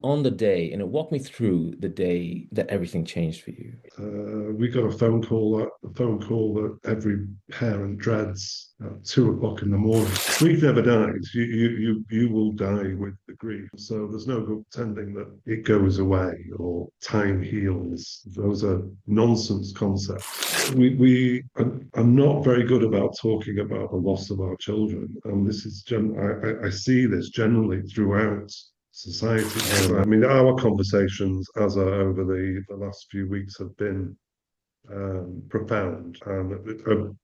on the day, walk me through the day that everything changed for you. We got a phone call that every parent dreads at 2 o'clock in the morning. Grief never dies. You will die with the grief. So there's no good pretending that it goes away or time heals. Those are nonsense concepts. I'm not very good about talking about the loss of our children, and this is I see this generally throughout society. I mean, our conversations as over the last few weeks have been profound and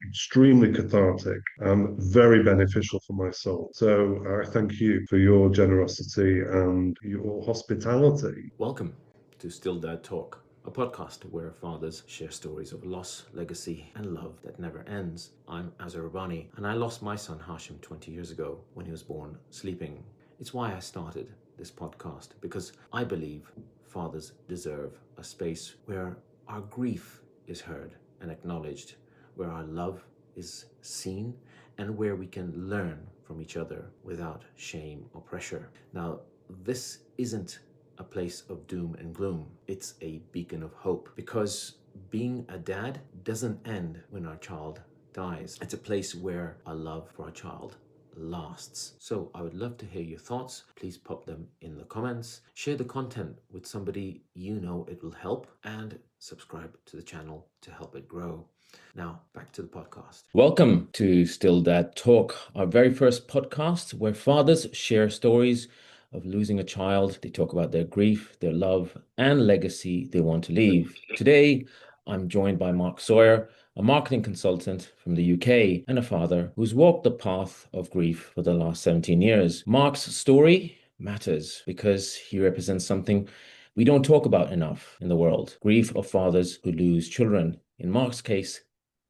extremely cathartic and very beneficial for my soul. So I thank you for your generosity and your hospitality. Welcome to StillDad Talk, a podcast where fathers share stories of loss, legacy, and love that never ends. I'm Azar Rabbani, and I lost my son Hashim 20 years ago when he was born sleeping. It's why I started this podcast, because I believe fathers deserve a space where our grief is heard and acknowledged, where our love is seen, and where we can learn from each other without shame or pressure. Now, this isn't a place of doom and gloom. It's a beacon of hope, because being a dad doesn't end when our child dies. It's a place where our love for our child lasts. So I would love to hear your thoughts. Please pop them in the comments. Share the content with somebody you know it will help, and subscribe to the channel to help it grow. Now, back to the podcast. Welcome to Still Dad Talk, our very first podcast where fathers share stories of losing a child. They talk about their grief, their love, and legacy they want to leave. Today, I'm joined by Mark Sawyer, a marketing consultant from the UK and a father who's walked the path of grief for the last 17 years. Mark's story matters because he represents something we don't talk about enough in the world: grief of fathers who lose children. In Mark's case,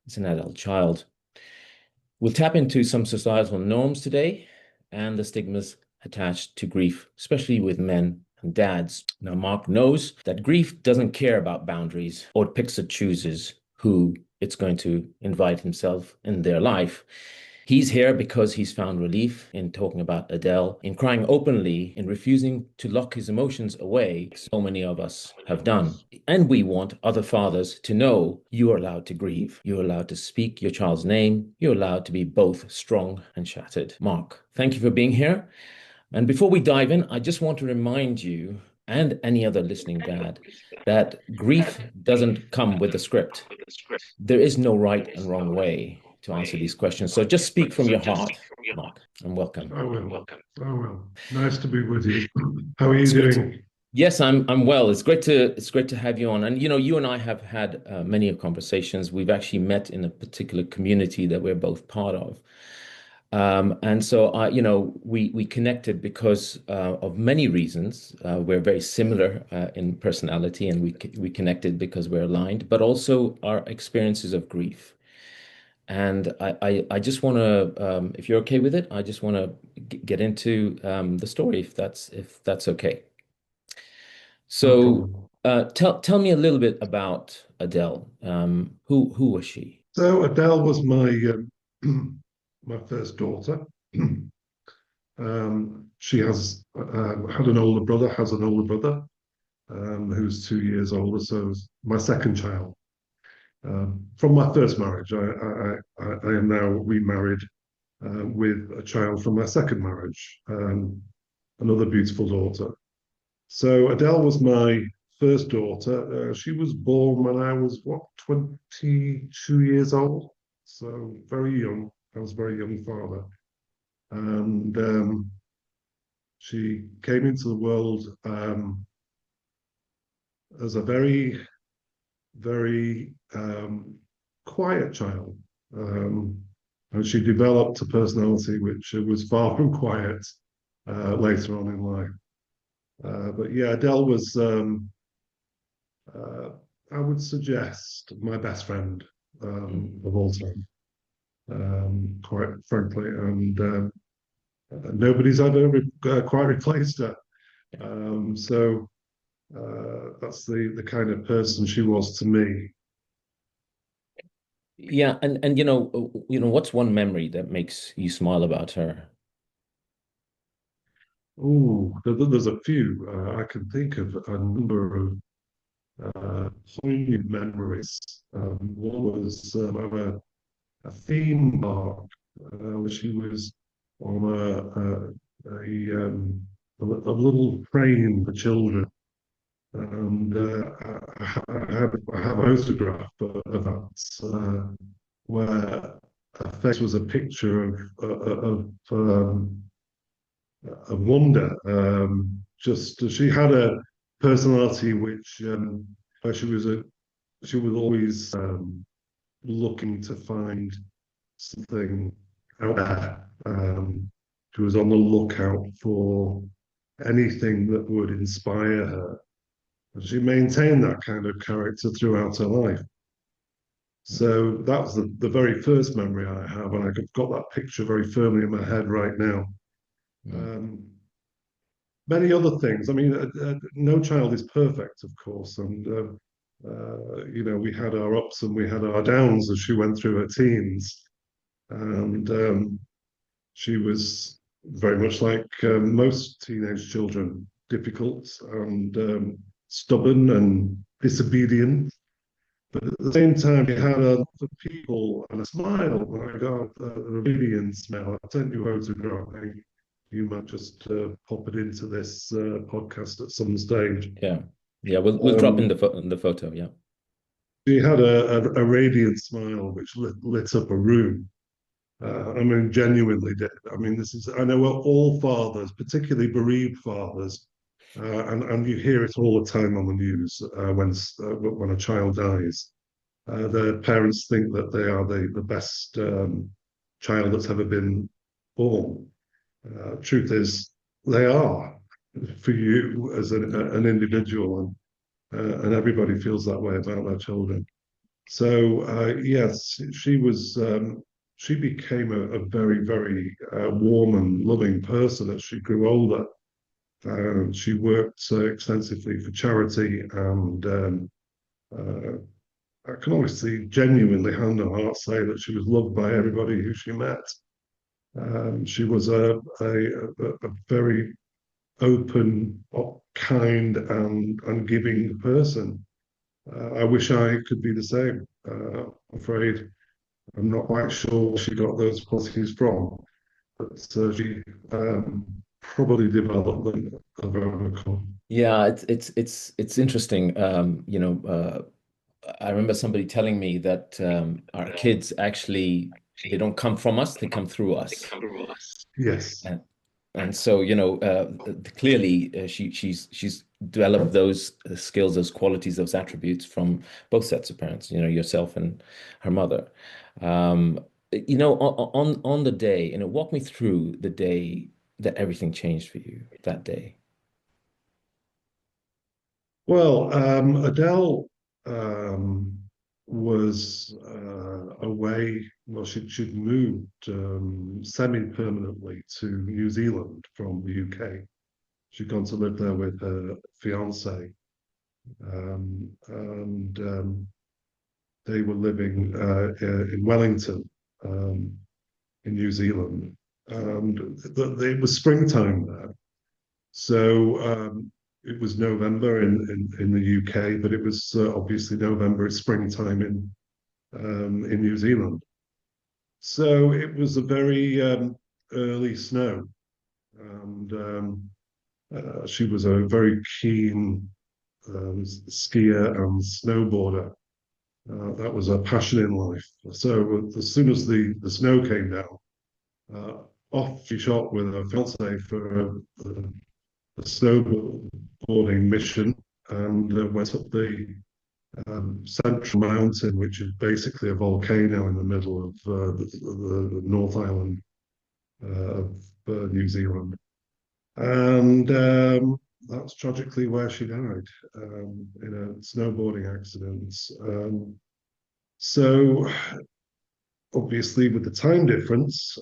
it's an adult child. We'll tap into some societal norms today and the stigmas attached to grief, especially with men and dads. Now, Mark knows that grief doesn't care about boundaries, or it picks and chooses who it's going to invite himself in their life. He's here because he's found relief in talking about Adele, in crying openly, in refusing to lock his emotions away. So many of us have done. And we want other fathers to know you are allowed to grieve. You're allowed to speak your child's name. You're allowed to be both strong and shattered. Mark, thank you for being here. And before we dive in, I just want to remind you and any other listening dad that grief doesn't come with a script. There is no right and wrong way to answer these questions. So just speak from your heart, Mark, and welcome. I will. I will. Nice to be with you. How are you It's great doing? Yes, I'm well. It's great to have you on. And you and I have had many conversations. We've actually met in a particular community that we're both part of. And so we connected because of many reasons. We're very similar in personality, and we connected because we're aligned, but also our experiences of grief. And I just want to, if you're okay with it, I just want to get into the story, if that's okay. No So, problem. tell me a little bit about Adele. Who was she? So Adele was my my first daughter. She had an older brother, has an older brother who's 2 years older. So it's my second child. From my first marriage, I am now remarried with a child from my second marriage, another beautiful daughter. So Adele was my first daughter. She was born when I was, what, 22 years old? So very young. I was a very young father. And she came into the world as a very, very quiet child. And she developed a personality which was far from quiet later on in life. But yeah, Adele was, uh, I would suggest, my best friend of all time, quite frankly. And nobody's ever quite replaced her. So that's the kind of person she was to me. Yeah, and what's one memory that makes you smile about her? There's a few. I can think of a number of poignant memories. One was of a theme park, she was on a little train for children, and I have a photograph of that where her face was a picture of wonder. Just she had a personality which where she was always looking to find something out there. She was on the lookout for anything that would inspire her. And she maintained that kind of character throughout her life. So that was the very first memory I have, and I've got that picture very firmly in my head right now. Mm. Um, Many other things. I mean, no child is perfect, of course, and we had our ups and we had our downs as she went through her teens, and she was very much like most teenage children, difficult and stubborn and disobedient. But at the same time, you had a for people and a smile. Oh my God, a radiant smile. I sent you a photograph. I think you might just pop it into this podcast at some stage. Yeah. Yeah, we'll drop in Um, in the photo. Yeah. she had a radiant smile which lit up a room. I mean, genuinely did. I mean, I know all fathers, particularly bereaved fathers, and you hear it all the time on the news when a child dies. Their parents think that they are the best child that's ever been born. Truth is, they are for you as an individual, and everybody feels that way about their children. So yes, she became a very, very warm and loving person as she grew older. She worked extensively for charity, and uh, I can honestly, genuinely, hand on heart, say that she was loved by everybody who she met. She was a very open, kind, and giving person. I wish I could be the same. I'm afraid I'm not quite sure where she got those qualities from, but she probably developed them of her own accord. Yeah, it's interesting. I remember somebody telling me that our kids actually they don't come from us, they come through us. Yes. And and so, clearly she's developed those skills, those qualities, those attributes from both sets of parents, yourself and her mother. Um, on the day, walk me through the day that everything changed for you that day. Well, Adele was away. Well, she'd moved semi-permanently to New Zealand from the UK. She'd gone to live there with her fiance, and they were living in Wellington, in New Zealand, and it was springtime there. So it was November in the UK, but it was obviously November, it's springtime in New Zealand. So it was a very early snow, and she was a very keen skier and snowboarder. That was her passion in life. So as soon as the snow came down, uh, off she shot with her fiance for a snowboarding mission, and went up the Central Mountain, which is basically a volcano in the middle of the North Island of New Zealand. And that's tragically where she died, in a snowboarding accident. So obviously, with the time difference,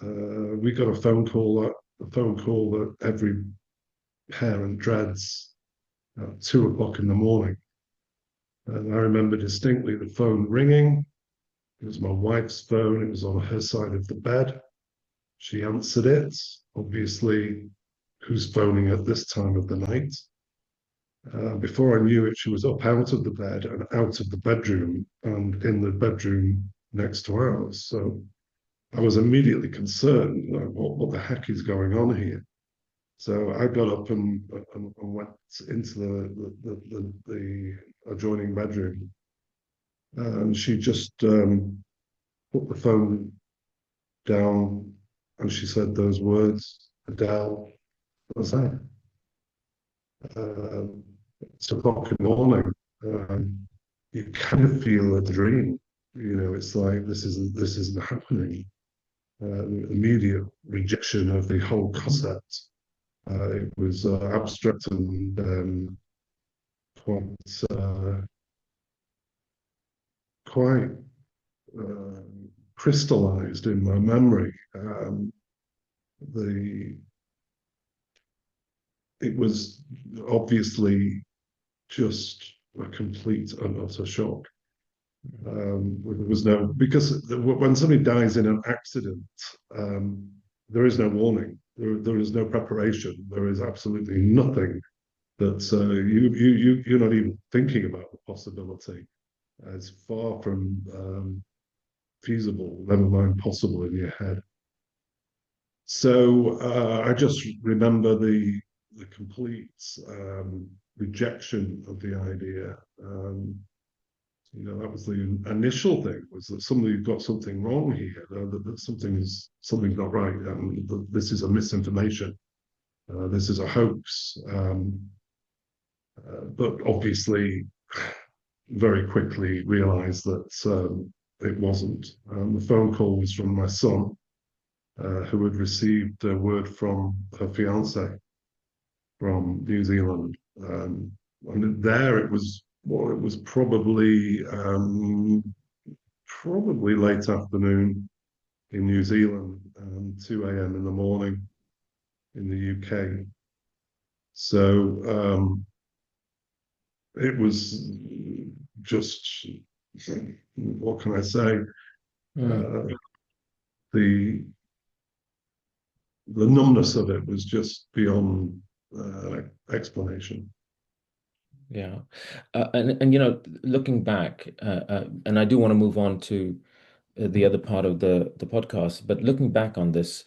we got a phone call that every parent dreads at 2 o'clock in the morning. And I remember distinctly the phone ringing. It was my wife's phone. It was on her side of the bed. She answered it. Obviously, who's phoning at this time of the night? Before I knew it, she was up out of the bed and out of the bedroom and in the bedroom next to ours. So I was immediately concerned, like, what the heck is going on here? So I got up and went into the adjoining bedroom, and she just put the phone down, and she said those words, Adele. What was that? It's o'clock in the morning. Um, you kind of feel a dream. You know, it's like this isn't happening. Immediate rejection of the whole concept. It was abstract and quite quite uh, crystallized in my memory. The It was obviously just a complete and utter shock. There was no, because when somebody dies in an accident, um, there is no warning. There is no preparation. There is absolutely nothing that you're not even thinking about the possibility. It's far from feasible, never mind possible in your head. So I just remember the complete rejection of the idea. You know, that was the initial thing, was that somebody got something wrong here, that something's not right, and this is a misinformation, this is a hoax. But obviously, very quickly realised that it wasn't. The phone call was from my son, who had received a word from her fiance from New Zealand. And there it was, well, it was probably late afternoon in New Zealand, 2 a.m. in the morning in the UK. So it was just, what can I say? The the numbness of it was just beyond explanation. Yeah. And you know, looking back, and I do want to move on to the other part of the podcast, but looking back on this,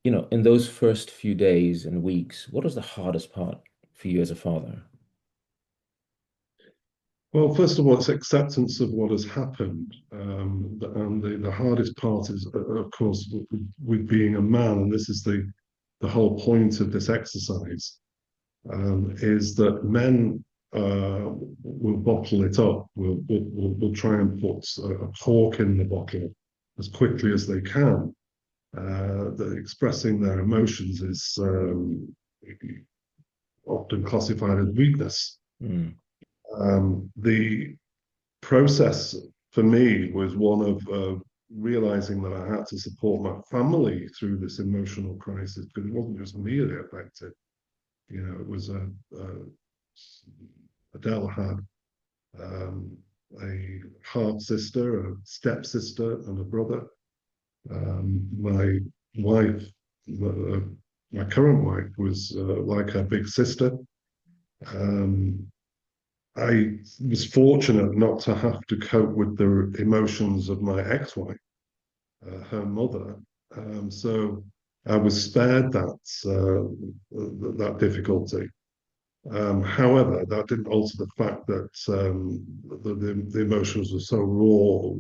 you know, in those first few days and weeks, what was the hardest part for you as a father? Well, first of all, it's acceptance of what has happened. And the hardest part is, of course, with being a man, and this is the whole point of this exercise, is that men will bottle it up, will try and put a cork in the bottle as quickly as they can. Expressing their emotions is often classified as weakness. Mm. The process for me was one of realizing that I had to support my family through this emotional crisis, because it wasn't just me that affected. You know, it was Adele had a half sister, a stepsister, and a brother. My wife, my current wife, was like her big sister. Um, I was fortunate not to have to cope with the emotions of my ex-wife, her mother. So I was spared that difficulty. However, that didn't alter the fact that the emotions were so raw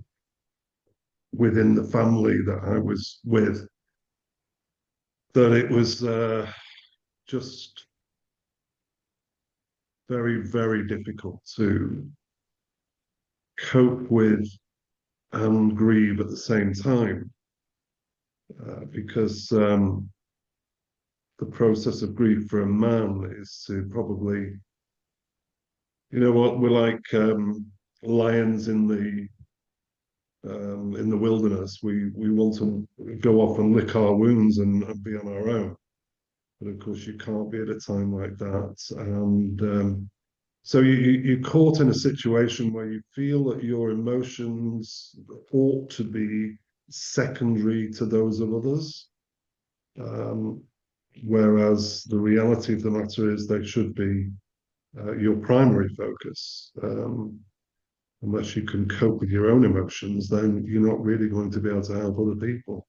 within the family that I was with, that it was just very, very difficult to cope with and grieve at the same time, because the process of grief for a man is to probably, you know what, we're like lions in the wilderness. We want to go off and lick our wounds and be on our own, but of course you can't be at a time like that. And so you're caught in a situation where you feel that your emotions ought to be secondary to those of others. Um, whereas the reality of the matter is they should be your primary focus. Unless you can cope with your own emotions, then you're not really going to be able to help other people.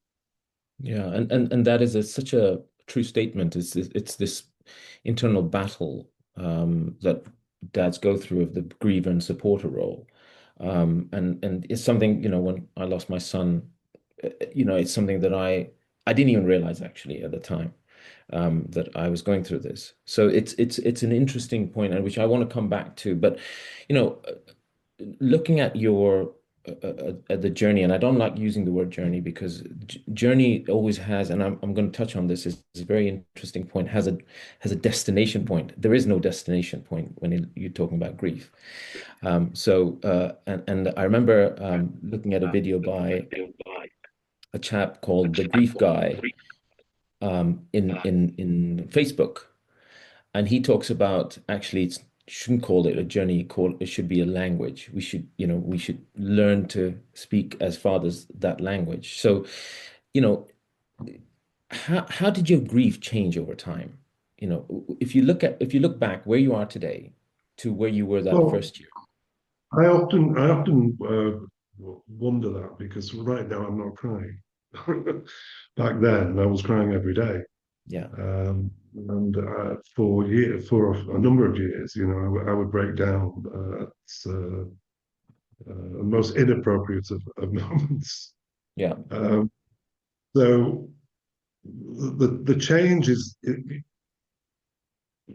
Yeah, and that is such a true statement. It's this internal battle that dads go through of the griever and supporter role. And it's something, when I lost my son, it's something that I didn't even realize actually at the time that I was going through this. So it's an interesting point, and which I want to come back to. But you know, looking at your at the journey, and I don't like using the word journey because journey always has, and I'm going to touch on this, is a very interesting point, has a destination point. There is no destination point when you're talking about grief. And I remember looking at a video by a chap called the Grief Guy in Facebook, and he talks about actually it's shouldn't call it a journey, call it should be a language. We should learn to speak as fathers that language. So, you know, how did your grief change over time? If you look back where you are today to where you were that Well, first year. I often wonder that because right now I'm not crying. Back then, I was crying every day, Yeah. and for a number of years, I would break down at the most inappropriate of moments. Yeah. Um, so the change is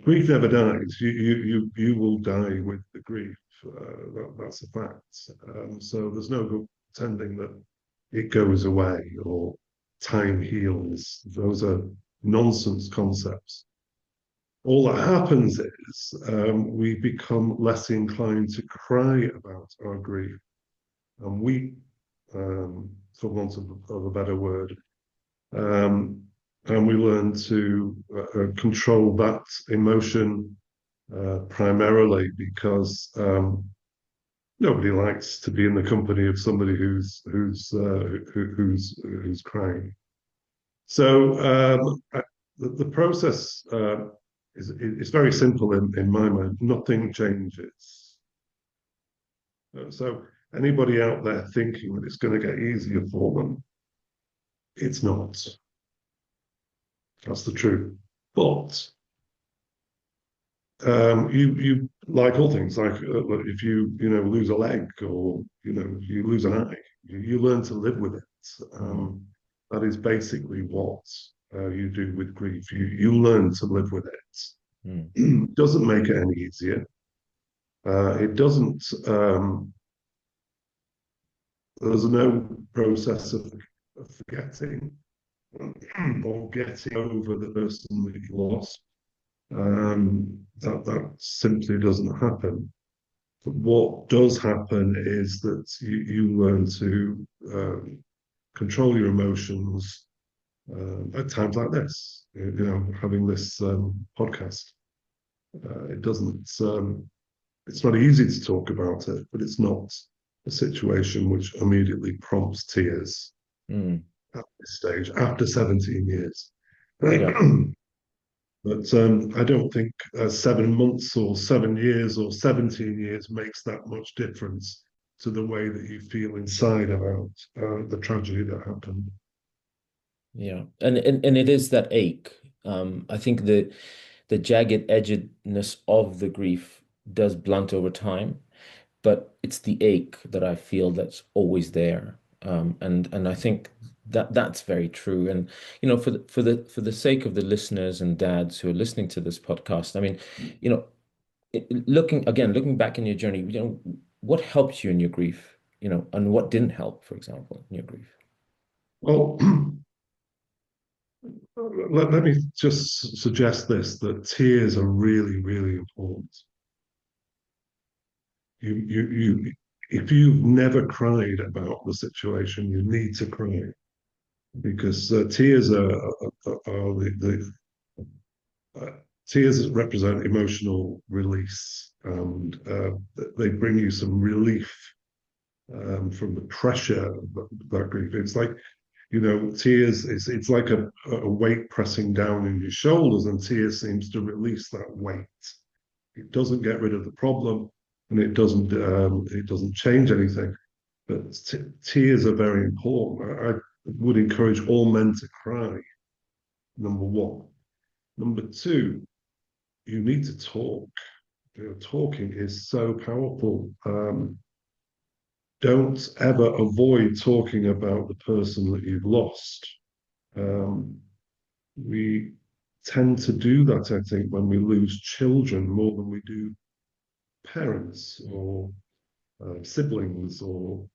grief never dies. You will die with the grief. That's a fact. So there's no good pretending that it goes away or time heals. Those are nonsense concepts. All that happens is we become less inclined to cry about our grief and weep, for want of a better word. Um, and we learn to control that emotion primarily because nobody likes to be in the company of somebody who's crying. So the process is very simple in my mind. Nothing changes. So anybody out there thinking that it's going to get easier for them, it's not. That's the truth. But you like all things, like if you lose a leg or you lose an eye, you learn to live with it. Mm, That is basically what you do with grief. You learn to live with mm, it. Doesn't make it any easier. It doesn't. There's no process of forgetting or getting over the person that you lost. That simply doesn't happen. But what does happen is that you learn to control your emotions at times like this. Having this podcast. It doesn't. It's not easy to talk about it, but it's not a situation which immediately prompts tears mm. at this stage after 17 years. Yeah. But I don't think 7 months or 7 years or 17 years makes that much difference to the way that you feel inside about the tragedy that happened. Yeah. And it is that ache. I think the jagged edgedness of the grief does blunt over time, but it's the ache that I feel that's always there. And I think that that's very true. And for the sake of the listeners and dads who are listening to this podcast, I mean, you know, looking back in your journey, what helped you in your grief, and what didn't help, for example, in your grief. Well, let me just suggest this that tears are really, really important. If you've never cried about the situation, you need to cry because tears are uh, tears represent emotional release and they bring you some relief from the pressure of that grief. It's like Tears, it's like a weight pressing down in your shoulders, and tears seems to release that weight. It doesn't get rid of the problem, and it doesn't change anything. But tears are very important. I would encourage all men to cry. Number one. Number two, you need to talk. Talking is so powerful. Don't ever avoid talking about the person that you've lost. Um, we tend to do that, I think, when we lose children more than we do parents or siblings or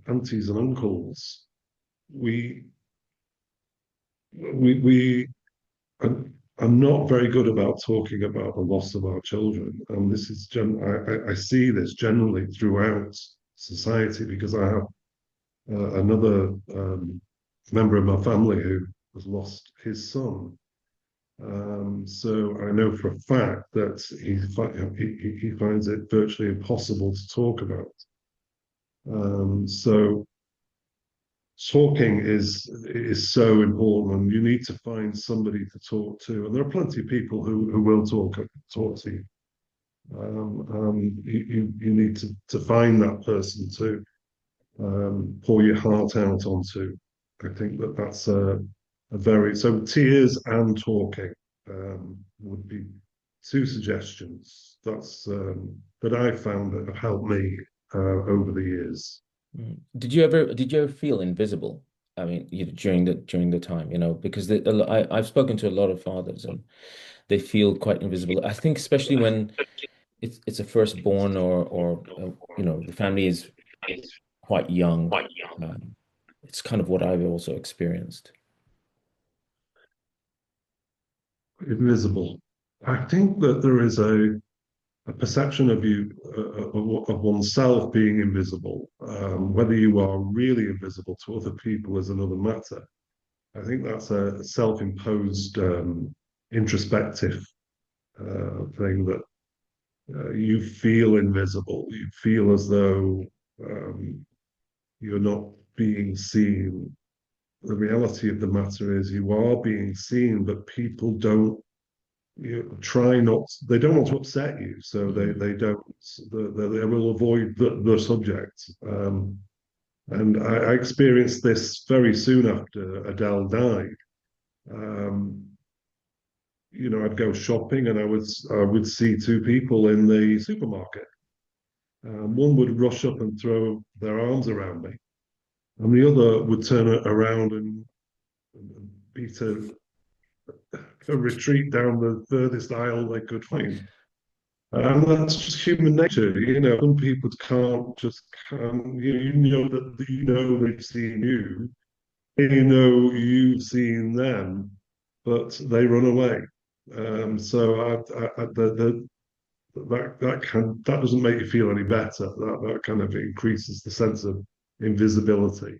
aunties and uncles. We we are not very good about talking about the loss of our children, and this is I see this generally throughout society because I have another member of my family who has lost his son. So I know for a fact that he finds it virtually impossible to talk about. So talking is so important, and you need to find somebody to talk to. And there are plenty of people who will talk to you. You need to find that person to pour your heart out onto. I think that's a very so tears and talking would be two suggestions that I found that have helped me over the years. Did you ever feel invisible? I mean, during the time, because I've spoken to a lot of fathers and they feel quite invisible. I think especially when it's a firstborn or the family is quite young. It's kind of what I've also experienced. Invisible. I think that there is a perception of you of oneself being invisible. Whether you are really invisible to other people is another matter. I think that's a self-imposed introspective thing that you feel invisible. You feel as though you're not being seen. The reality of the matter is you are being seen, but people don't try not they don't want to upset you, so they don't they will avoid the subject. And I experienced this very soon after Adele died. um, I'd go shopping and I would see two people in the supermarket. One would rush up and throw their arms around me, and the other would turn around and beat a retreat down the furthest aisle they could find. And that's just human nature. Some people can't just can you know that they've seen you, you've seen them, but they run away. So that doesn't make you feel any better. That kind of increases the sense of invisibility.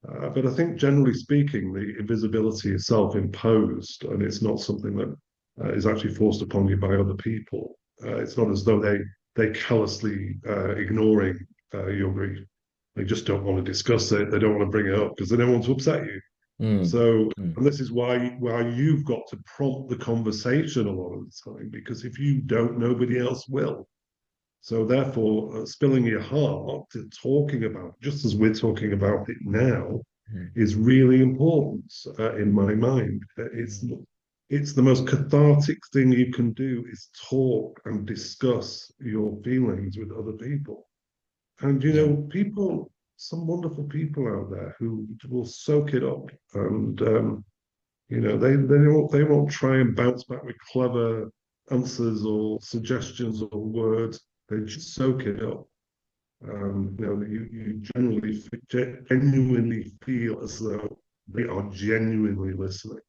But I think generally speaking, the invisibility is self-imposed, and it's not something that is actually forced upon you by other people. It's not as though they callously ignoring your grief. They just don't want to discuss it. They don't want to bring it up because they don't want to upset you. Mm, So, mm, and this is why you've got to prompt the conversation a lot of the time, because if you don't, nobody else will. So therefore, spilling your heart, talking about, just as we're talking about it now, mm, is really important in my mind. It's the most cathartic thing you can do is talk and discuss your feelings with other people. And yeah. some wonderful people out there who will soak it up, and they won't try and bounce back with clever answers or suggestions or words. They just soak it up. You generally genuinely feel as though they are genuinely listening.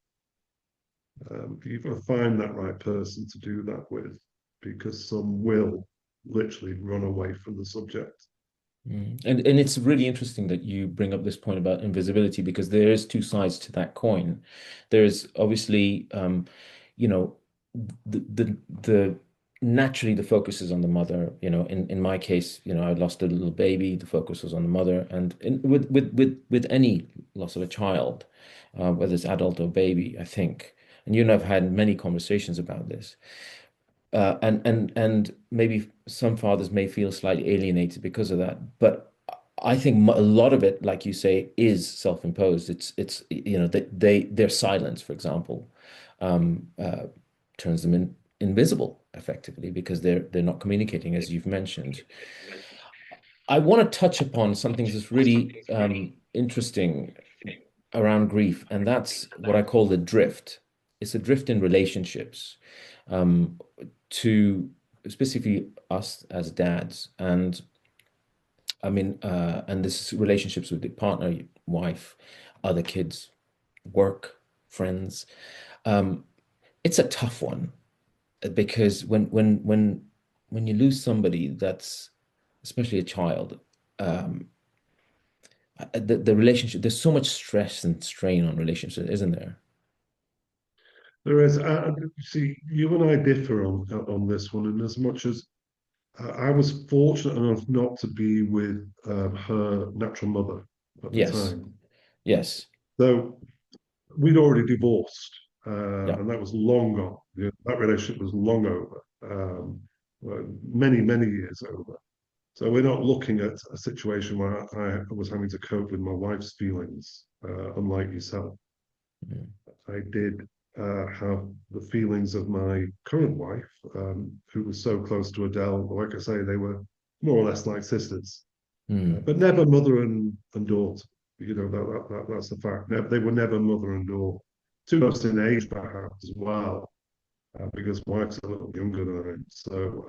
You've got to find that right person to do that with, because some will literally run away from the subject. And it's really interesting that you bring up this point about invisibility because there is two sides to that coin. There's obviously, you know, the naturally the focus is on the mother. In my case, I lost a little baby, the focus was on the mother. And with any loss of a child, whether it's adult or baby, I think, and you and I've had many conversations about this. And maybe some fathers may feel slightly alienated because of that, but I think a lot of it, like you say, is self-imposed. It's their silence, for example, um, uh, turns them invisible effectively because they're not communicating, as you've mentioned. I want to touch upon something that's really interesting around grief, and that's what I call the drift. It's a drift in relationships, um, to specifically us as dads, and I mean, and this is relationships with the partner, wife, other kids, work, friends. Um, it's a tough one because when you lose somebody that's especially a child, um, the relationship, there's so much stress and strain on relationships, isn't there? There is. See, you and I differ on this one, and as much as I was fortunate enough not to be with her natural mother at the Yes, time. yes, So we'd already divorced, yeah. and that was long gone. That relationship was long over, many, many years over. So we're not looking at a situation where I was having to cope with my wife's feelings, unlike yourself. Mm, I did have the feelings of my current wife, who was so close to Adele. Like I say, they were more or less like sisters, mm, but never mother and daughter. That's the fact. They were never mother and daughter. Too close in age, perhaps, as well, because wife's a little younger than I am. So,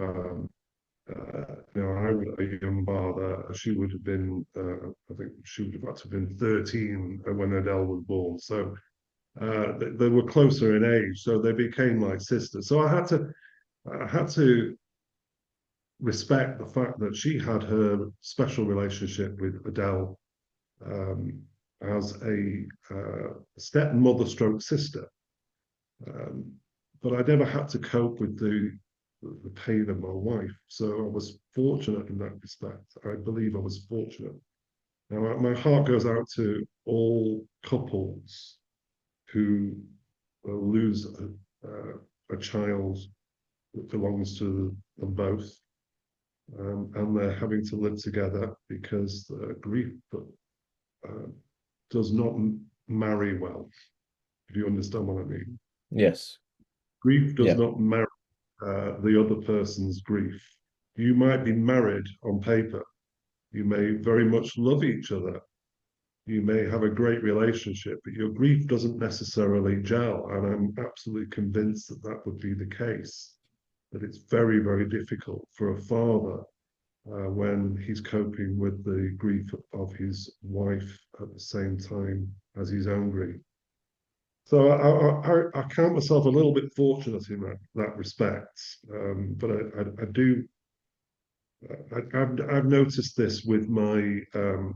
I was a young father. She would have been, I think she would have had to have been 13 when Adele was born. So they were closer in age, so they became like sisters. So I had to respect the fact that she had her special relationship with Adele, um, as a stepmother stroke sister. Um, but I never had to cope with the pain of my wife. So I was fortunate in that respect. I believe I was fortunate. Now, my heart goes out to all couples who lose a child that belongs to them both, and they're having to live together because grief uh, does not marry well, if you understand what I mean. yes, Grief does yeah, not marry the other person's grief. You might be married on paper. You may very much love each other. You may have a great relationship, but your grief doesn't necessarily gel. And I'm absolutely convinced that that would be the case, that it's very, very difficult for a father when he's coping with the grief of his wife at the same time as his own grief. So I count myself a little bit fortunate in that respect, but I do. I've noticed this with my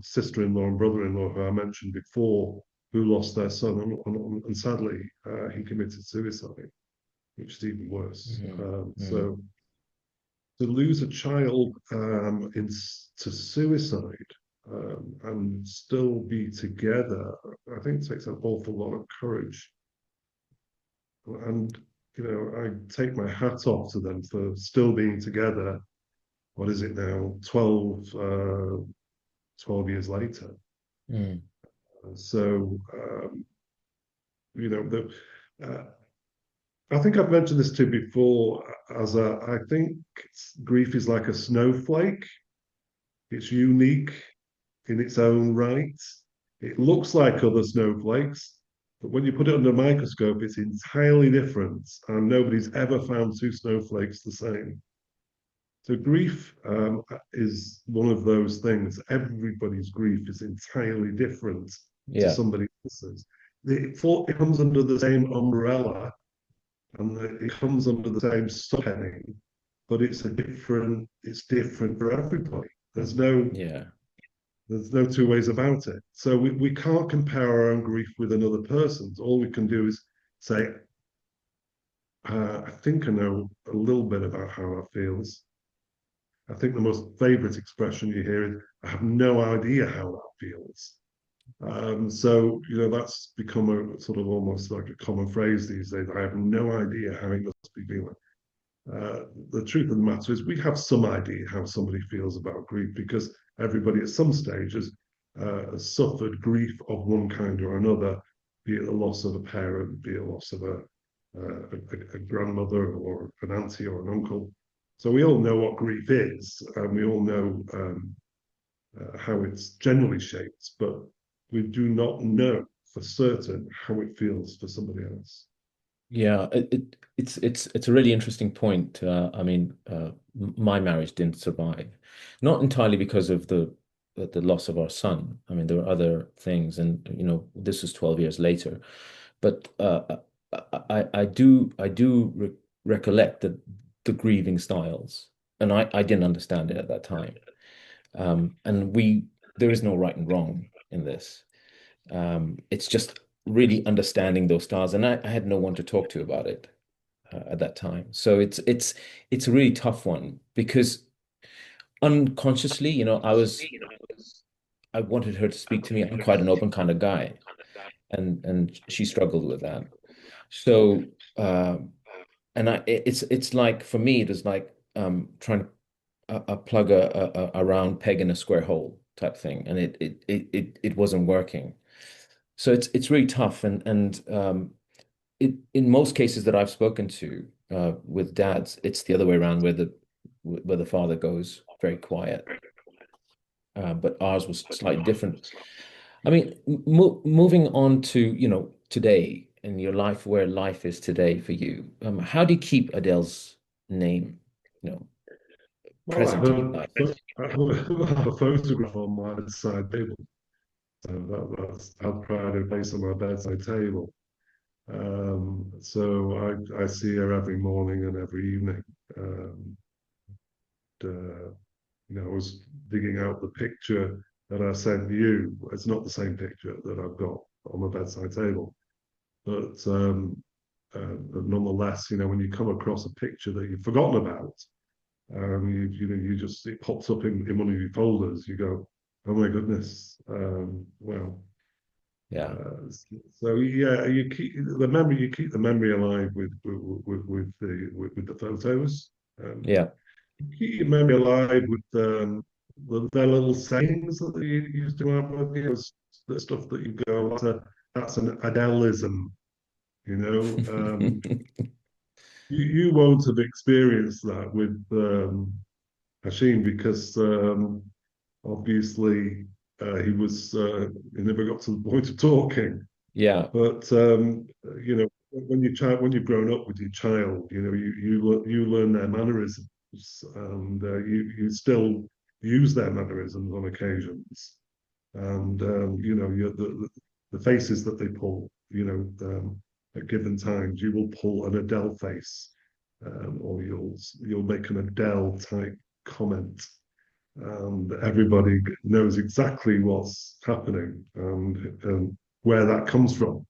sister-in-law and brother-in-law, who I mentioned before, who lost their son, and sadly he committed suicide, which is even worse. mm, mm, So to lose a child to suicide, and still be together, I think takes an awful lot of courage. And I take my hat off to them for still being together. What is it now? 12 years later. mm. So, the, uh, I think I've mentioned this too before. I think grief is like a snowflake. It's unique in its own right. It looks like other snowflakes, but when you put it under a microscope, it's entirely different, and nobody's ever found two snowflakes the same. So grief is one of those things. Everybody's grief is entirely different to Yeah, somebody else's. It comes under the same umbrella, and it comes under the same subheading, but it's different for everybody. yeah, There's no two ways about it. So we can't compare our own grief with another person's. All we can do is say, I think I know a little bit about how that feels. I think the most favorite expression you hear is, I have no idea how that feels. So, that's become a sort of almost like a common phrase these days. I have no idea how it must be feeling. The truth of the matter is, we have some idea how somebody feels about grief because everybody at some stage has suffered grief of one kind or another, be it the loss of a parent, be it loss of a grandmother or an auntie or an uncle. So we all know what grief is, and we all know how it's generally shaped, but we do not know for certain how it feels for somebody else. Yeah, it's a really interesting point. I mean, my marriage didn't survive, not entirely because of the loss of our son. I mean, there were other things, and this was 12 years later. But I do recollect the grieving styles, and I didn't understand it at that time. And there is no right and wrong in this. It's just really understanding those styles, and I had no one to talk to about it at that time. So it's a really tough one because unconsciously, I wanted her to speak to me. I'm quite an open kind of guy, and she struggled with that. So and it's like for me, it was like trying to plug a round peg in a square hole type thing, and it wasn't working. So it's really tough, and in most cases that I've spoken to with dads, it's the other way around where the father goes very quiet. But ours was slightly different. I mean, moving on to today in your life, where life is today for you. How do you keep Adele's name, you know, Well, present in your life? I have a photograph on my bedside table. So that's how proud of place on my bedside table. So I see her every morning and every evening. Um, uh, I was digging out the picture that I sent you. It's not the same picture that I've got on my bedside table, but nonetheless, when you come across a picture that you've forgotten about, you just it pops up in one of your folders. You go, oh my goodness, well. Yeah, So yeah, you keep the memory alive with the photos. Um, yeah, you keep your memory alive with their little sayings that they used to have with you. The stuff that you go, that's an Adeleism, you know. You won't have experienced that with Hashim because obviously he never got to the point of talking. yeah, But when you've grown up with your child, you learn their mannerisms, and you still use their mannerisms on occasions, and the faces that they pull, at given times, you will pull an Adele face, or you'll make an Adele type comment, and everybody knows exactly what's happening and where that comes from.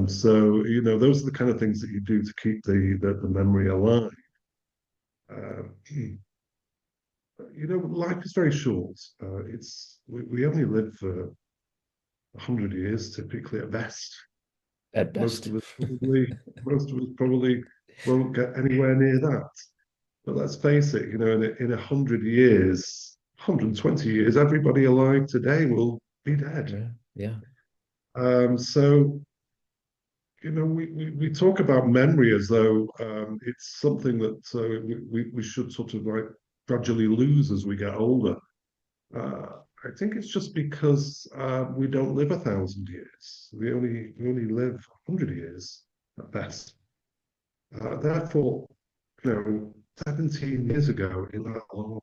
So those are the kind of things that you do to keep the memory alive. Uh, Life is very short. We only live for 100 years, typically at best. at Most best. of us probably won't get anywhere near that. But let's face it, in 100 years, 120 years, everybody alive today will be dead. Yeah, yeah, So we talk about memory as though it's something that we should sort of like gradually lose as we get older. I think it's just because we don't live 1,000 years. We only live 100 years at best. Therefore, 17 years ago, in that long,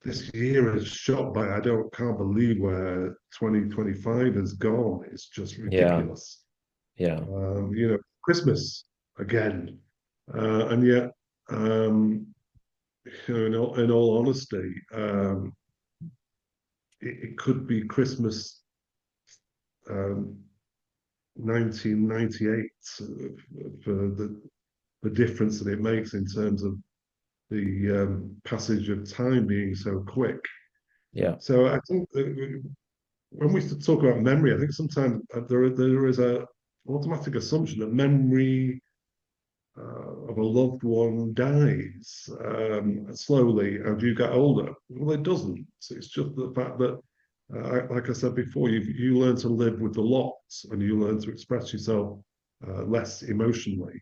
this year is shot by. Can't believe where 2025 has gone. It's just yeah, ridiculous. yeah, Christmas again, and yet, in all honesty, it could be Christmas um, 1998 for the difference that it makes in terms of the passage of time being so quick. Yeah. So I think when we talk about memory, I think sometimes there is a automatic assumption that memory of a loved one dies slowly as you get older. Well, it doesn't. It's just the fact that, like I said before, you learn to live with the loss and you learn to express yourself less emotionally.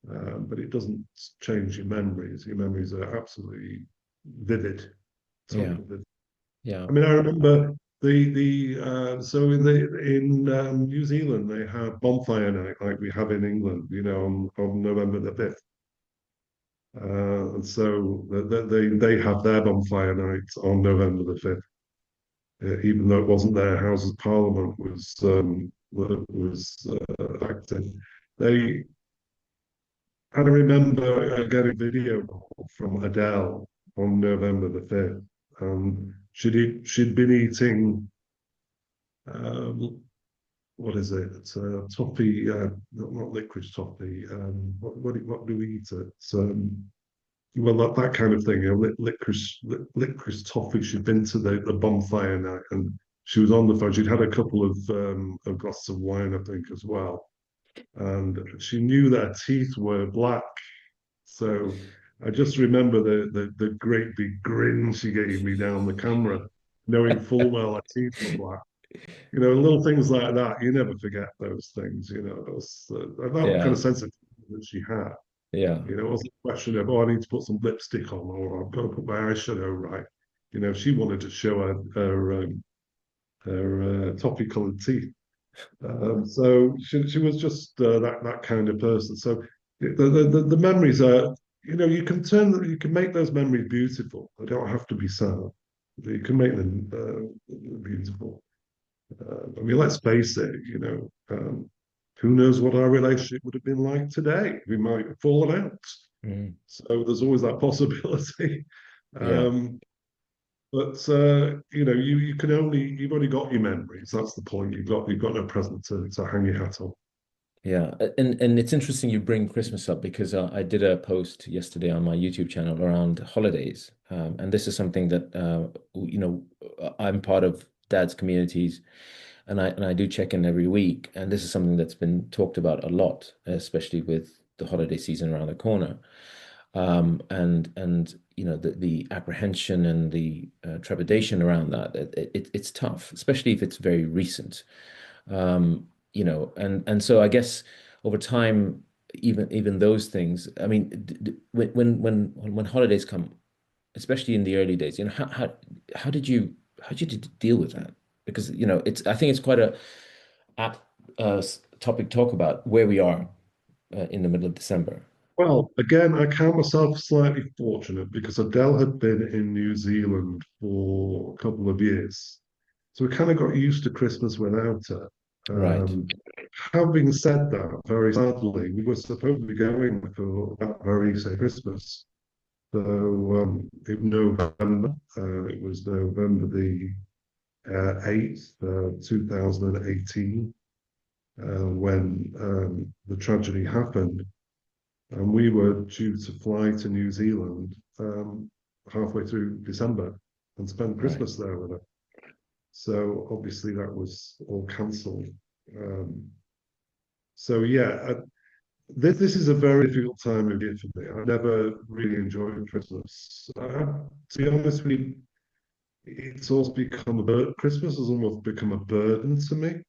But it doesn't change your memories. Your memories are absolutely vivid, Yeah. totally vivid. Yeah. I mean, I remember so in New Zealand they have bonfire night like we have in England, on November the 5th. And so they have their bonfire night on November the 5th, even though it wasn't their House of Parliament was active. They And I remember getting a video call from Adele on November the 5th. She'd been eating, um, what is it? It's a toffee, not licorice toffee. What do we eat? It's well, that kind of thing. Licorice toffee. She'd been to the bonfire night, and she was on the phone. She'd had a couple of glasses of wine, I think, as well, and she knew that her teeth were black. So I just remember the great big grin she gave me down the camera, knowing full well her teeth were black. Little things like that. You never forget those things. That kind of Yeah. sense of that she had. Yeah. It wasn't a question of, oh, I need to put some lipstick on, or I've got to put my eyeshadow right. She wanted to show her toffee coloured teeth. So she was just that kind of person. So the memories are, you can make those memories beautiful. They don't have to be sad. You can make them beautiful. I mean, let's face it. Who knows what our relationship would have been like today? We might have fallen out. Mm. So there's always that possibility. Yeah. Um, but you've only got your memories. That's the point. You've got no present to hang your hat on. Yeah, and it's interesting you bring Christmas up because I did a post yesterday on my YouTube channel around holidays, and this is something that I'm part of Dad's communities, and I do check in every week, and this is something that's been talked about a lot, especially with the holiday season around the corner, and the apprehension and the trepidation around that. It's tough, especially if it's very recent. And so I guess over time, even those things, I mean, when holidays come, especially in the early days, how did you deal with that? Because I think it's quite a apt topic to talk about where we are in the middle of December. Well, again, I count myself slightly fortunate because Adele had been in New Zealand for a couple of years. So we kind of got used to Christmas without her. Right, Having said that, very sadly, we were supposed to be going for that very same Christmas. So in November, it was November the 8th, 2018, when the tragedy happened. And we were due to fly to New Zealand halfway through December and spend right. Christmas there with her. So obviously that was all cancelled. Um, so yeah, this is a very difficult time of year for me. I never really enjoyed Christmas. To be honest with you, it's also become Christmas has almost become a burden to me Mm.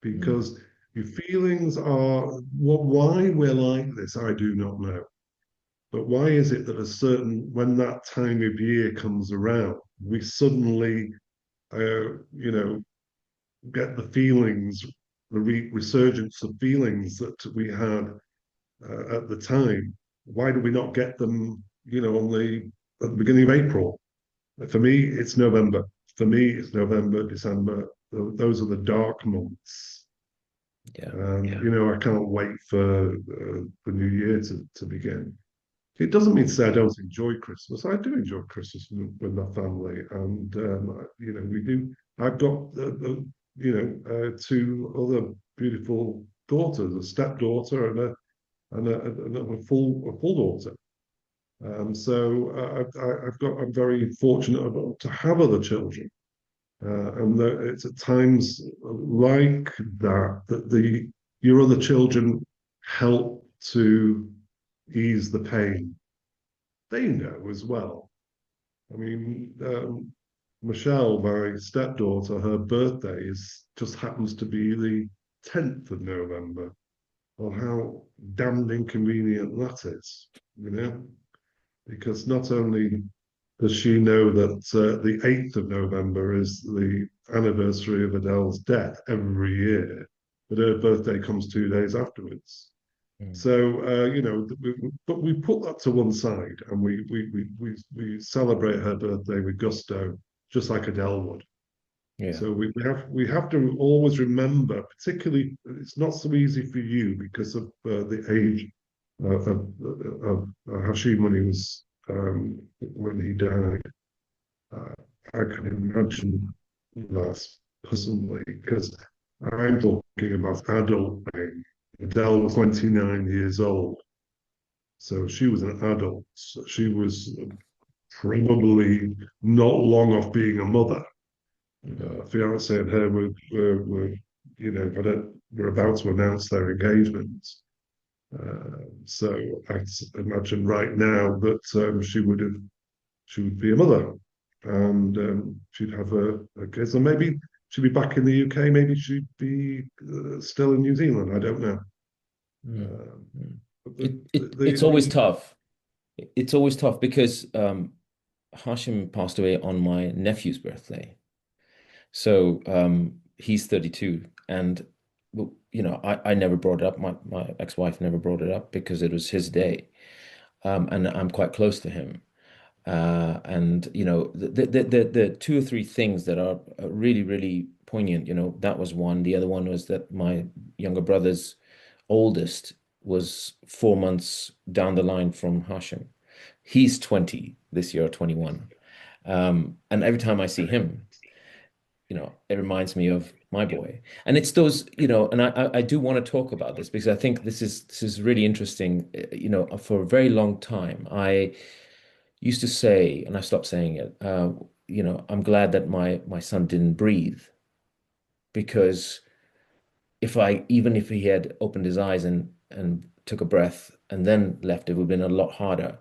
because your feelings are why we're like this. I do not know. But why is it that when that time of year comes around, we suddenly, you know, get the feelings, the resurgence of feelings that we had at the time? Why do we not get them, at the beginning of April? For me, it's November. For me, it's November, December. Those are the dark months. Yeah, And, I can't wait for the new year to begin. It doesn't mean to say I don't enjoy Christmas. I do enjoy Christmas with my family, and we do. I've got two other beautiful daughters, a stepdaughter and a full daughter. I'm very fortunate to have other children. And it's at times like that your other children help to ease the pain. They know as well. I mean, Michelle, my stepdaughter, her birthday just happens to be the 10th of November. Well, how damned inconvenient that is, you know? Because not only does she know that the 8th of November is the anniversary of Adele's death every year, but her birthday comes 2 days afterwards. So but we put that to one side, and we celebrate her birthday with gusto, just like Adele would. Yeah. So we have to always remember, particularly, it's not so easy for you because of the age of Hashim when he died. I can imagine that personally because I'm talking about adult age. Adele was 29 years old, so she was an adult. So she was probably not long off being a mother. Fiance and her were were about to announce their engagement. So I imagine right now that she would be a mother, and she'd have a kids, and maybe she'd be back in the UK. Maybe she'd be still in New Zealand. I don't know. It's always tough. It's always tough because Hashim passed away on my nephew's birthday. So he's 32, and I never brought it up. My ex-wife never brought it up because it was his day, and I'm quite close to him. And the two or three things that are really, really poignant, that was one. The other one was that my younger brother's oldest was 4 months down the line from Hashim. He's 20 this year, 21. And every time I see him, it reminds me of my boy. And it's those, and I do want to talk about this because I think this is really interesting. For a very long time, I used to say, and I stopped saying it, I'm glad that my son didn't breathe, because even if he had opened his eyes and took a breath and then left, it would have been a lot harder.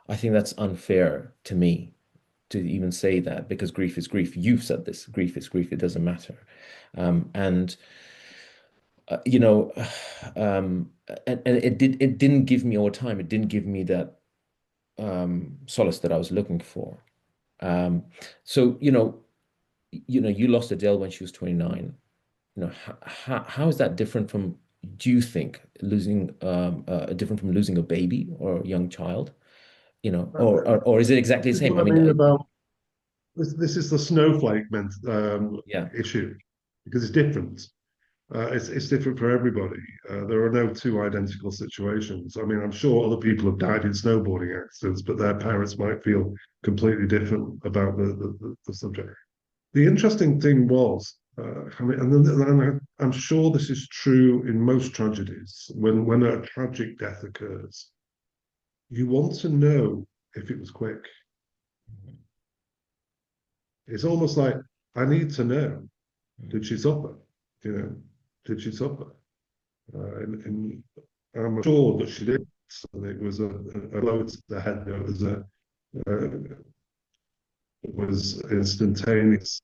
I think that's unfair to me to even say that, because grief is grief. You've said this, grief is grief. It doesn't matter. And it didn't give me, over time, it didn't give me that solace that I was looking for. So you lost Adele when she was 29. How is that different from, do you think, losing different from losing a baby or a young child? Or is it exactly the This is same? what I I mean, mean about this. This is the snowflake yeah. issue, because it's different. It's different for everybody. There are no two identical situations. I mean, I'm sure other people have died in snowboarding accidents, but their parents might feel completely different about the subject. The interesting thing was, and I'm sure this is true in most tragedies, when a tragic death occurs, you want to know if it was quick. It's almost like, I need to know, did she suffer? Did she suffer? And I'm sure that she did. And it was a blow to the head. It was instantaneous.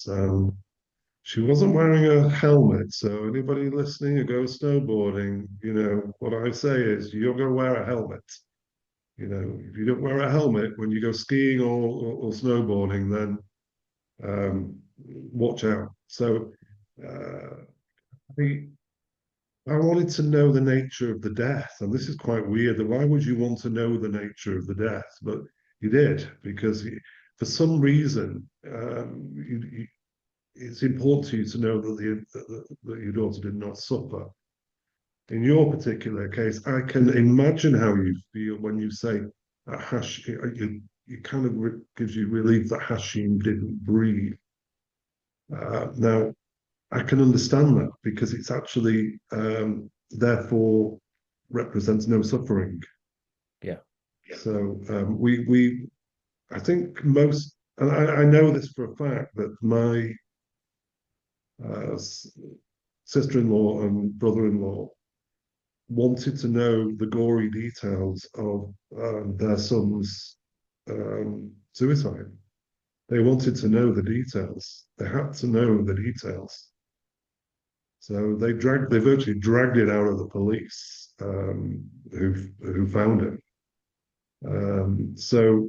She wasn't wearing a helmet. So anybody listening who goes snowboarding, what I say is, you're going to wear a helmet. If you don't wear a helmet when you go skiing or snowboarding, then watch out. So I wanted to know the nature of the death, and this is quite weird. That why would you want to know the nature of the death? But you did, because for some reason, it's important to you to know that your daughter did not suffer. In your particular case, I can imagine how you feel when you say it kind of gives you relief that Hashim didn't breathe. Now, I can understand that, because it's actually therefore represents no suffering. Yeah. So I think most, and I know this for a fact that my uh, sister-in-law and brother-in-law wanted to know the gory details of their son's suicide. They wanted to know the details. They had to know the details. So they virtually dragged it out of the police who found it. So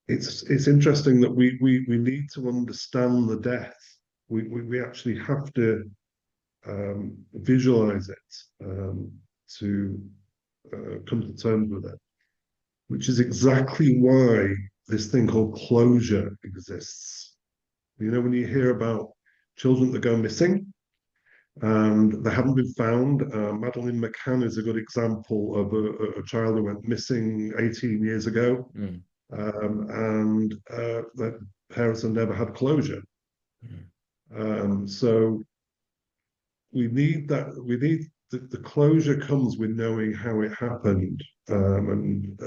it's interesting that we need to understand the death. We actually have to visualize it to come to terms with it, which is exactly why this thing called closure exists. You know, when you hear about children that go missing and they haven't been found, Madeleine McCann is a good example of a child who went missing 18 years ago, Mm. and the parents have never had closure. Mm. So we need the closure comes with knowing how it happened, and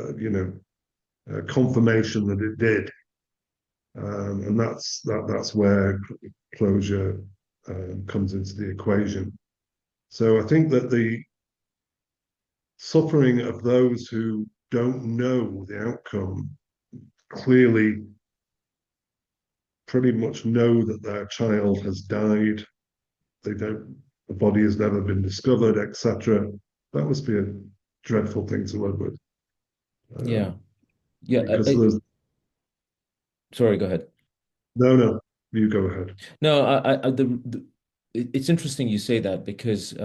confirmation that it did, and that's where closure comes into the equation. So I think that the suffering of those who don't know the outcome clearly pretty much know that their child has died. They don't, the body has never been discovered, etc. That must be a dreadful thing to live with. Yeah. Um, Yeah. because there's Sorry, go ahead. no, you go ahead. No, it's interesting you say that because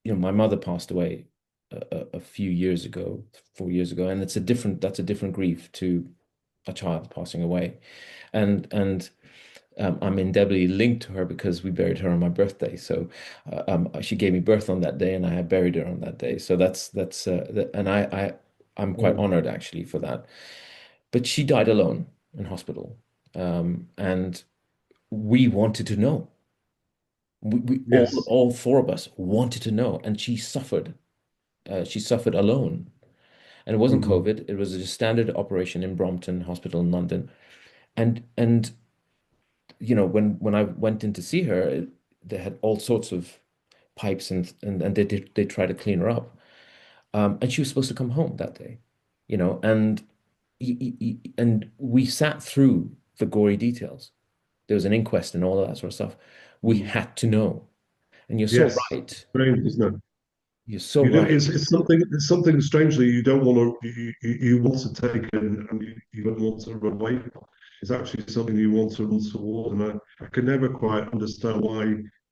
my mother passed away a few years ago, 4 years ago, and that's a different grief to a child passing away, and I'm indelibly linked to her because we buried her on my birthday. So she gave me birth on that day, and I had buried her on that day. So and I'm quite Mm. honored actually for that. But she died alone in hospital, and we wanted to know. We Yes. all four of us wanted to know, and she suffered. She suffered alone, and it wasn't Hmm. COVID. It was a standard operation in Brompton Hospital in London. And when I went in to see her, they had all sorts of pipes and they tried to clean her up. And she was supposed to come home that day, and and we sat through the gory details. There was an inquest and all of that sort of stuff. We Mm. had to know. And you're so Yes. right. Strange, isn't it? You're so You know, right. it's something strangely you don't want to you want to take and you don't want to run away from. It's actually something you want to run toward, and I can never quite understand why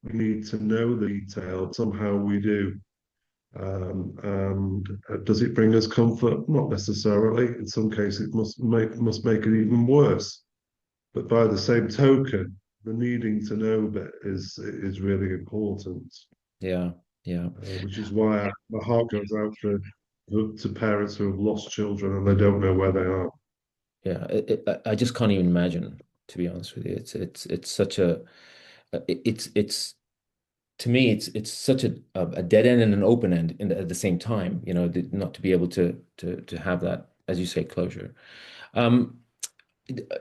we need to know the detail. Somehow we do. And does it bring us comfort? Not necessarily. In some cases, it must make it even worse. But by the same token, the needing to know bit is really important, Yeah. Yeah. which is why my heart goes out to parents who have lost children and they don't know where they are. Yeah. I just can't even imagine, to be honest with you. It's such a it's to me it's such a dead end and an open end at the same time, not to be able to have that, as you say, closure. Um,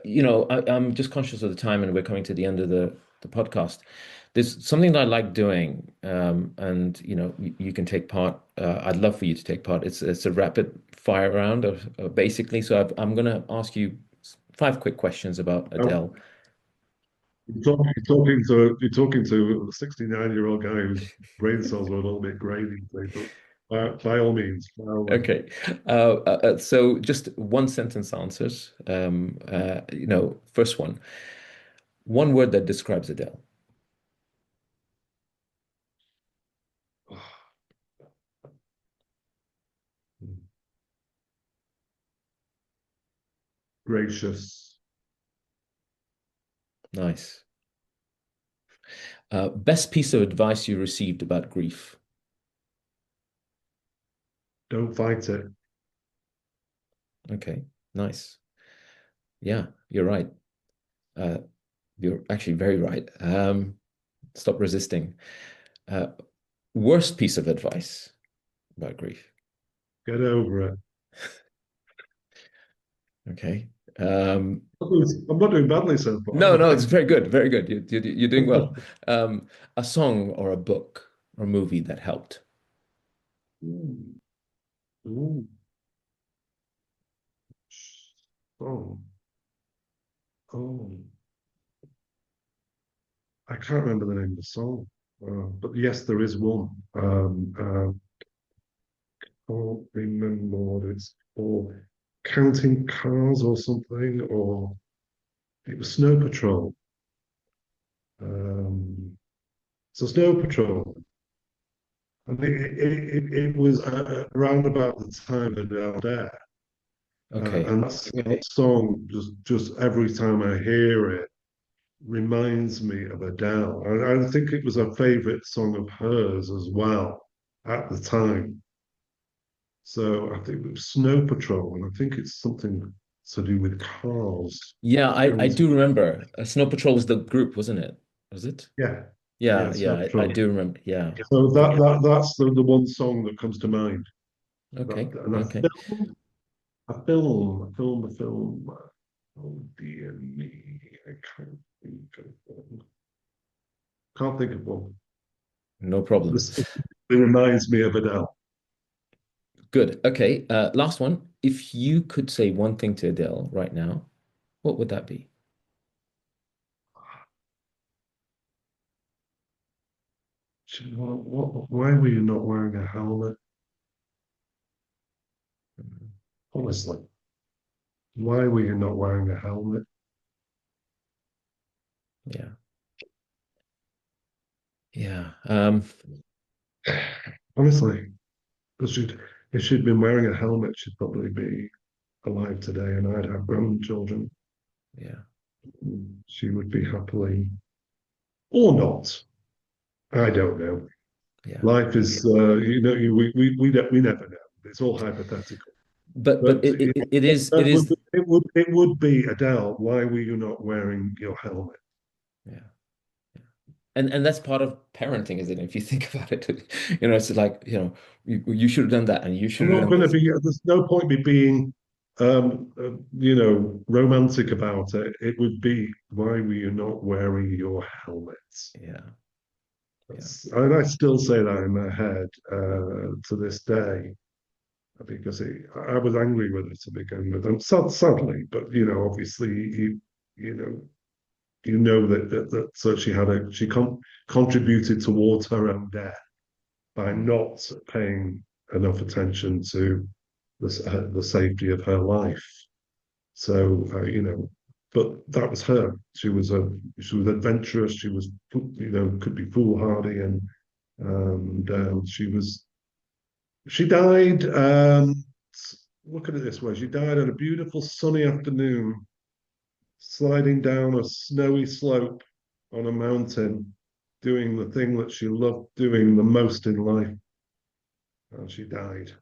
I'm just conscious of the time, and we're coming to the end of the podcast. There's something that I like doing, and you can take part. I'd love for you to take part. It's a rapid fire round of basically. So I'm going to ask you five quick questions about Now, Adele. you're talking to a 69-year-old guy whose brain cells are a little bit grey these days, but by all means, by all means. Okay. So just one sentence answers. First one word that describes Adele. Gracious. Nice. Best piece of advice you received about grief. Don't fight it. Okay, nice. Yeah, you're right. Uh, you're actually very right. Stop resisting. Uh, Worst piece of advice about grief. Get over it. Okay. Um, I'm not doing badly so far, no, am no, I? it's very good, very good. You're doing well. A song or a book or movie that helped. Ooh, ooh. Oh, oh. I can't remember the name of the song, but yes, there is one. Can't remember what it's called. Counting Cars or something, or it was Snow Patrol. So Snow Patrol, and it was around about the time of Adele there, Okay. and that song just every time I hear it reminds me of Adele. I think it was a favorite song of hers as well at the time. So I think it was Snow Patrol, and I think it's something to do with cars. Yeah, I Counting. do remember. Snow Patrol was the group, wasn't it? Was it? Yeah, Yeah, yeah, yeah, Snow I Patrol. do remember. Yeah. So Yeah. that's the one song that comes to mind. Okay. And Okay. a film. Oh dear me, I can't think of one. Can't think of one. No problem. This it reminds me of Adele. Good. Okay. Last one. If you could say one thing to Adele right now, what would that be? Why were you not wearing a helmet? Honestly, why were you not wearing a helmet? Yeah. Yeah. Honestly, if she'd been wearing a helmet, she'd probably be alive today, and I'd have grandchildren. Yeah. She would be happily or not. I don't know. Yeah. Life is, we never know. It's all hypothetical. But But it would be Adele. Why were you not wearing your helmet? yeah. And that's part of parenting, isn't it? If you think about it, it's like, you should have done that and you I'm should have not done going to this. be. There's no point me being, romantic about it. It would be, why were you not wearing your helmets? Yeah. Yeah. And I still say that in my head to this day because I was angry with it to begin with, and sadly, but obviously, you know, that so she contributed towards her own death by Mm. not paying enough attention to the safety of her life. So but that was her. She was adventurous. She was could be foolhardy, and she died. Look at it this way: she died on a beautiful sunny afternoon, sliding down a snowy slope on a mountain, doing the thing that she loved doing the most in life, and she died.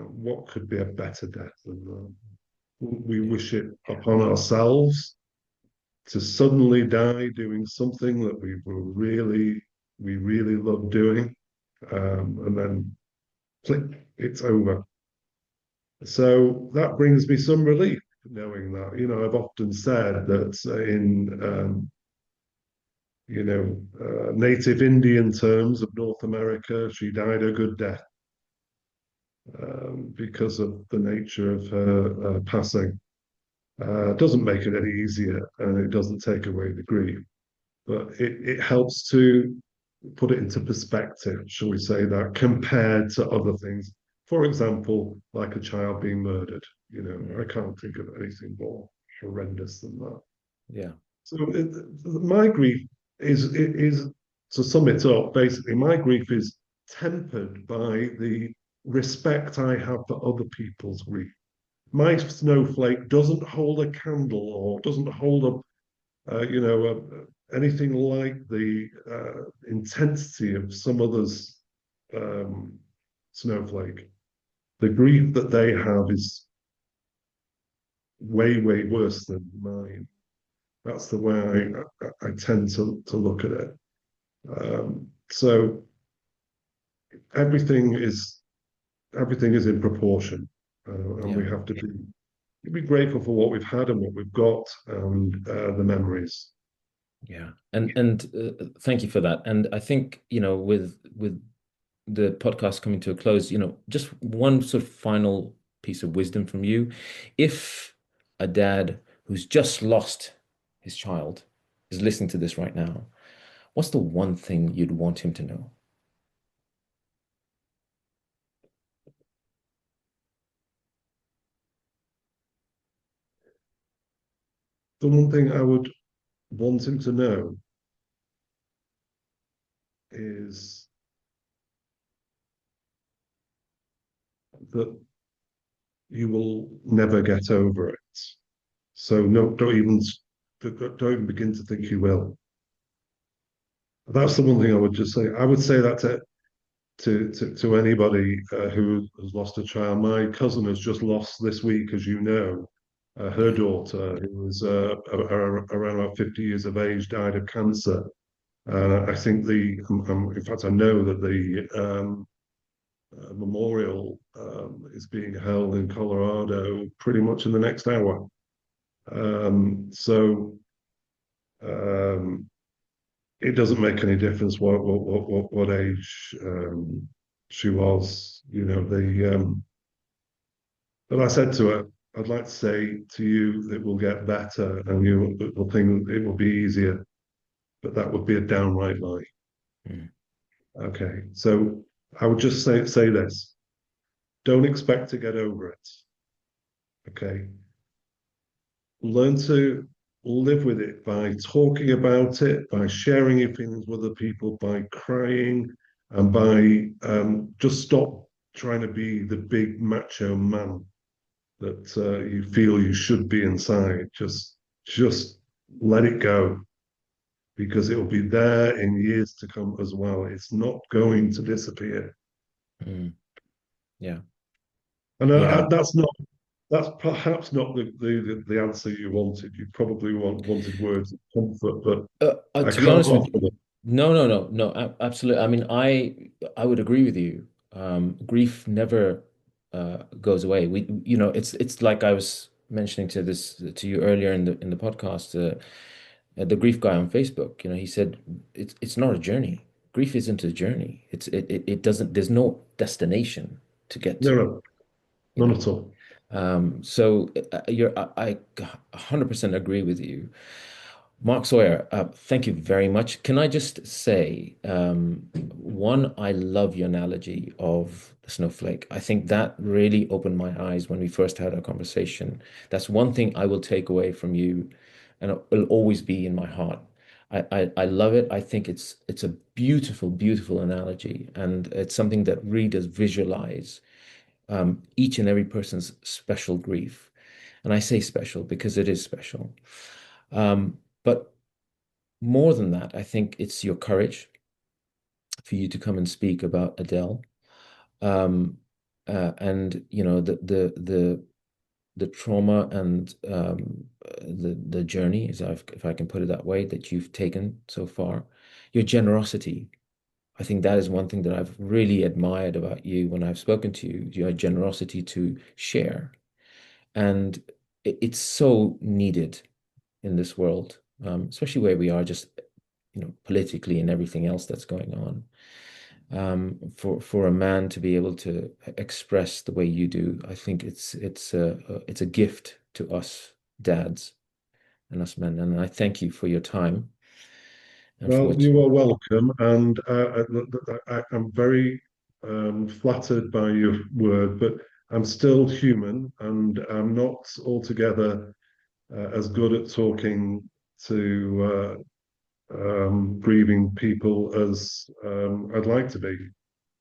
What could be a better death than that? We Yeah. wish it upon ourselves to suddenly die doing something that we really love doing, and then click, it's over. So that brings me some relief knowing that. I've often said that in native Indian terms of North America, she died a good death because of the nature of her passing. Doesn't make it any easier, and it doesn't take away the grief, but it helps to put it into perspective, shall we say that, compared to other things. For example, like a child being murdered. I Mm. can't think of anything more horrendous than that. Yeah. So my grief is to sum it up. Basically, my grief is tempered by the respect I have for other people's grief. My snowflake doesn't hold a candle or doesn't hold anything like the intensity of some others' um, snowflake. The grief that they have is way, way worse than mine. That's the way I tend to look at it. So everything is everything is in proportion, and Yeah. we have to be grateful for what we've had and what we've got, and the memories. Yeah. And thank you for that. And I think, with the podcast coming to a close, just one sort of final piece of wisdom from you. If a dad who's just lost his child is listening to this right now, what's the one thing you'd want him to know? The one thing I would want him to know is that you will never get over it. So no, don't even begin to think you will. That's the one thing I would just say. I would say that to anybody who has lost a child. My cousin has just lost this week, as you know, her Yeah. daughter, who was around about 50 years of age, died of cancer. I think in fact, I know that the memorial is being held in Colorado pretty much in the next hour. So um, it doesn't make any difference what age she was. But I said to her, I'd like to say to you that it will get better and you will think it will be easier, but that would be a downright lie. Mm. Okay, so I would just say this: don't expect to get over it. Okay, learn to live with it by talking about it, by sharing your feelings with other people, by crying, and by just stop trying to be the big macho man that you feel you should be inside. Just let it go because it will be there in years to come as well. It's not going to disappear. Mm. Yeah. And Yeah. that's perhaps not the answer you wanted. You probably wanted words of comfort, but I To be can't honest with offer you, them. no, no, no, no, absolutely. I mean, I would agree with you. Grief never goes away. It's like I was mentioning to you earlier in the podcast. The grief guy on Facebook, he said it's not a journey. Grief isn't a journey. It doesn't. There's no destination to get No, to. no, You none know. at all. So I 100% agree with you. Mark Sawyer, thank you very much. Can I just say, one, I love your analogy of the snowflake. I think that really opened my eyes when we first had our conversation. That's one thing I will take away from you, and it'll always be in my heart. I love it. I think it's a beautiful, beautiful analogy, and it's something that really does visualize each and every person's special grief. And I say special because it is special. But more than that, I think it's your courage for you to come and speak about Adele, um, and the trauma and the journey, if I can put it that way, that you've taken so far. Your generosity. I think that is one thing that I've really admired about you when I've spoken to you. Your generosity to share, and it's so needed in this world, especially where we are just politically and everything else that's going on. For a man to be able to express the way you do, I think it's a gift to us dads and us men. And I thank you for your time and for Well, what you you. are welcome, and I'm very flattered by your word, but I'm still human, and I'm not altogether as good at talking to grieving people as I'd like to be.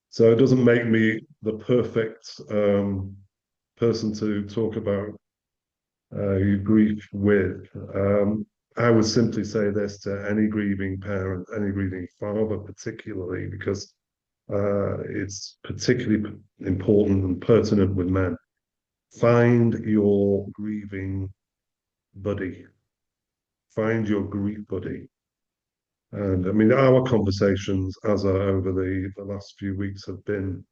So it doesn't make me the perfect person to talk about your grief with. I would simply say this to any grieving parent, any grieving father, particularly because it's particularly important and pertinent with men. Find your grieving buddy. Find your grief buddy And I mean, our conversations as over the last few weeks have been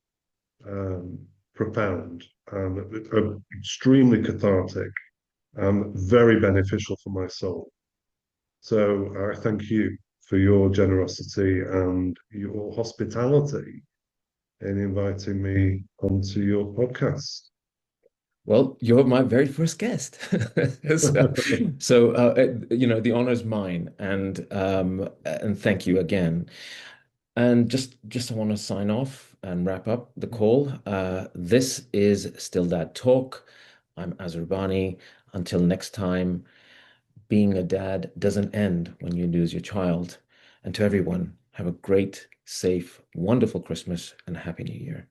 um, profound and extremely cathartic and very beneficial for my soul. So I thank you for your generosity and your hospitality in inviting me onto your podcast. Well, you're my very first guest. The honor is mine, and thank you again. And just I want to sign off and wrap up the call. This is Still Dad Talk. I'm Azur Bani. Until next time, being a dad doesn't end when you lose your child. And to everyone, have a great, safe, wonderful Christmas and a Happy New Year.